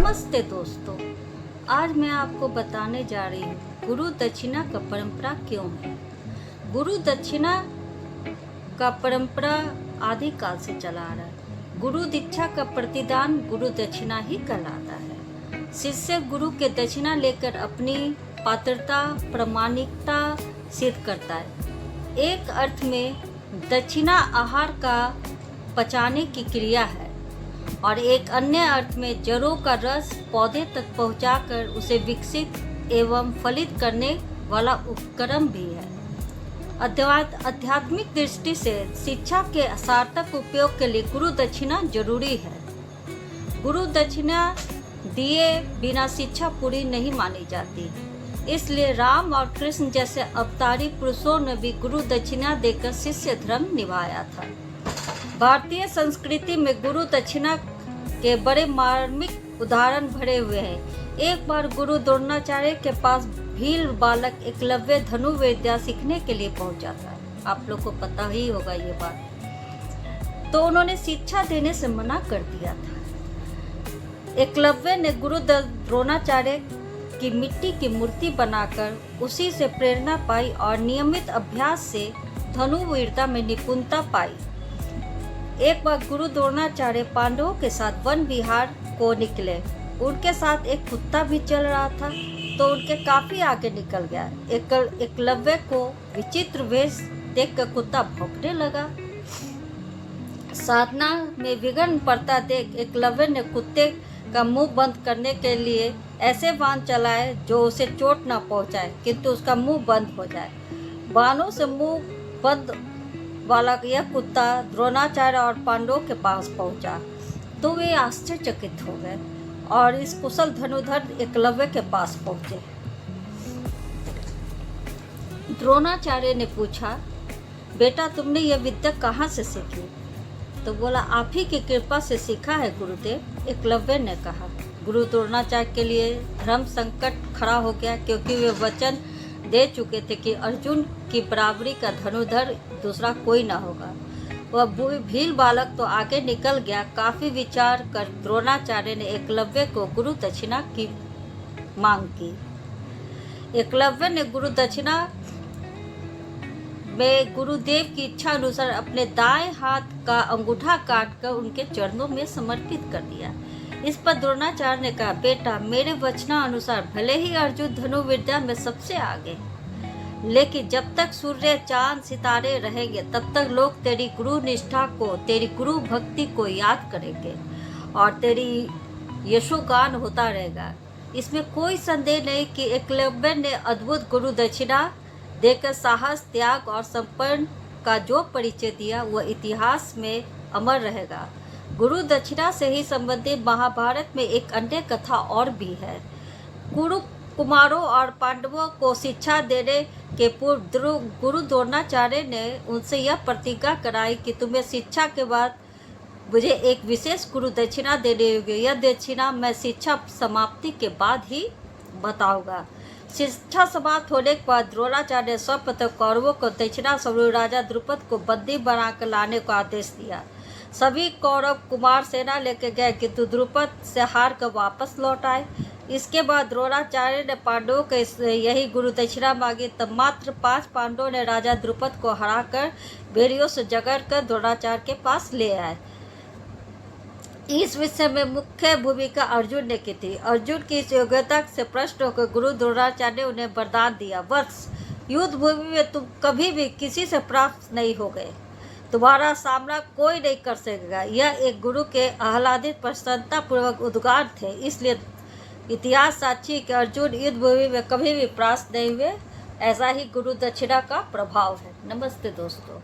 नमस्ते दोस्तों, आज मैं आपको बताने जा रही हूँ गुरु दक्षिणा का परंपरा क्यों है। गुरु दक्षिणा का परंपरा आदि काल से चला आ रहा है। गुरु दीक्षा का प्रतिदान गुरु दक्षिणा ही कहलाता है। शिष्य गुरु के दक्षिणा लेकर अपनी पात्रता प्रामाणिकता सिद्ध करता है। एक अर्थ में दक्षिणा आहार का पचाने की क्रिया है और एक अन्य अर्थ में जड़ों का रस पौधे तक पहुंचाकर उसे विकसित एवं फलित करने वाला उपक्रम भी है। आध्यात्मिक दृष्टि से शिक्षा के सार्थक उपयोग के लिए गुरु दक्षिणा जरूरी है। गुरु दक्षिणा दिए बिना शिक्षा पूरी नहीं मानी जाती। इसलिए राम और कृष्ण जैसे अवतारी पुरुषों ने भी गुरु दक्षिणा देकर शिष्य धर्म निभाया था। भारतीय संस्कृति में गुरु दक्षिणा के बड़े मार्मिक उदाहरण भरे हुए हैं। एक बार गुरु द्रोणाचार्य के पास भील बालक एकलव्य धनुर्विद्या सीखने के लिए पहुंचा था। आप लोग को पता ही होगा ये बात। तो उन्होंने शिक्षा देने से मना कर दिया था। एकलव्य ने गुरु द्रोणाचार्य की मिट्टी की मूर्ति बनाकर उसी से प्रेरणा पाई और नियमित अभ्यास से धनुर्विद्या में निपुणता पाई। एक बार गुरु द्रोणाचार्य पांडवों के साथ वन विहार को निकले। उनके साथ एक कुत्ता भी चल रहा था तो उनके काफी आगे निकल गया। एकलव्य को विचित्र वेश देखकर कुत्ता भौंकने लगा। साधना में विघ्न पड़ता देख एकलव्य ने कुत्ते का मुंह बंद करने के लिए ऐसे बाण चलाए जो उसे चोट न पहुंचाए किंतु उसका मुंह बंद हो जाए। बाणों से मुंह बंद वाला यह कुत्ता द्रोणाचार्य और पांडवों के पास पहुंचा तो वे आश्चर्यचकित हो गए और इस कुशल धनुर्धर एकलव्य के पास पहुंचे। द्रोणाचार्य ने पूछा, बेटा तुमने यह विद्या कहाँ से सीखी? तो बोला, आप ही की कृपा से सीखा है गुरुदेव। एकलव्य ने कहा। गुरु द्रोणाचार्य के लिए धर्म संकट खड़ा हो गया क्योंकि वे वचन दे चुके थे कि अर्जुन की बराबरी का धनुर्धर दूसरा कोई न होगा। वह भील बालक तो आगे निकल गया। काफी विचार कर द्रोणाचार्य ने एकलव्य को गुरु दक्षिणा की मांग की। एकलव्य ने गुरु दक्षिणा में गुरुदेव की इच्छा अनुसार अपने दाएं हाथ का अंगूठा काटकर उनके चरणों में समर्पित कर दिया। इस पर द्रोणाचार्य ने कहा, बेटा मेरे वचना अनुसार भले ही अर्जुन धनुर्विद्या में सबसे आगे, लेकिन जब तक सूर्य चांद सितारे रहेंगे तब तक लोग तेरी गुरु निष्ठा को, तेरी गुरु भक्ति को याद करेंगे और तेरी यशोगान होता रहेगा। इसमें कोई संदेह नहीं कि एकलव्य ने अद्भुत गुरु दक्षिणा देकर साहस, त्याग और समर्पण का जो परिचय दिया वह इतिहास में अमर रहेगा। गुरु दक्षिणा से ही संबंधित महाभारत में एक अन्य कथा और भी है। गुरु कुमारों और पांडवों को शिक्षा देने के पूर्व गुरु द्रोणाचार्य ने उनसे यह प्रतिज्ञा कराई कि तुम्हें शिक्षा के बाद मुझे एक विशेष गुरु दक्षिणा देनी होगी। यह दक्षिणा मैं शिक्षा समाप्ति के बाद ही बताऊंगा। शिक्षा समाप्त होने के बाद द्रोणाचार्य ने सर्वप्रथम कौरवों को दक्षिणा स्वरूप राजा द्रुपद को बंदी बनाकर लाने का आदेश दिया। सभी कौरव कुमार सेना लेकर गए किंतु द्रुपद से हार कर वापस लौट आए। इसके बाद द्रोणाचार्य ने पांडवों के यही गुरु दक्षिणा मांगी। तब मात्र 5 पांडवों ने राजा द्रुपद को हराकर बेड़ियों से जकड़कर द्रोणाचार्य के पास ले आए। इस विषय में मुख्य भूमिका अर्जुन ने की थी। अर्जुन की इस योग्यता से प्रश्न होकर गुरु द्रोणाचार्य ने उन्हें वरदान दिया, वत्स युद्ध भूमि में तुम कभी भी किसी से प्राप्त नहीं हो गए, तुम्हारा सामना कोई नहीं कर सकेगा। यह एक गुरु के आह्लादित प्रसन्नता पूर्वक उद्गार थे। इसलिए इतिहास साक्षी है कि अर्जुन युद्ध भूमि में कभी भी परास्त नहीं हुए। ऐसा ही गुरु दक्षिणा का प्रभाव है। नमस्ते दोस्तों।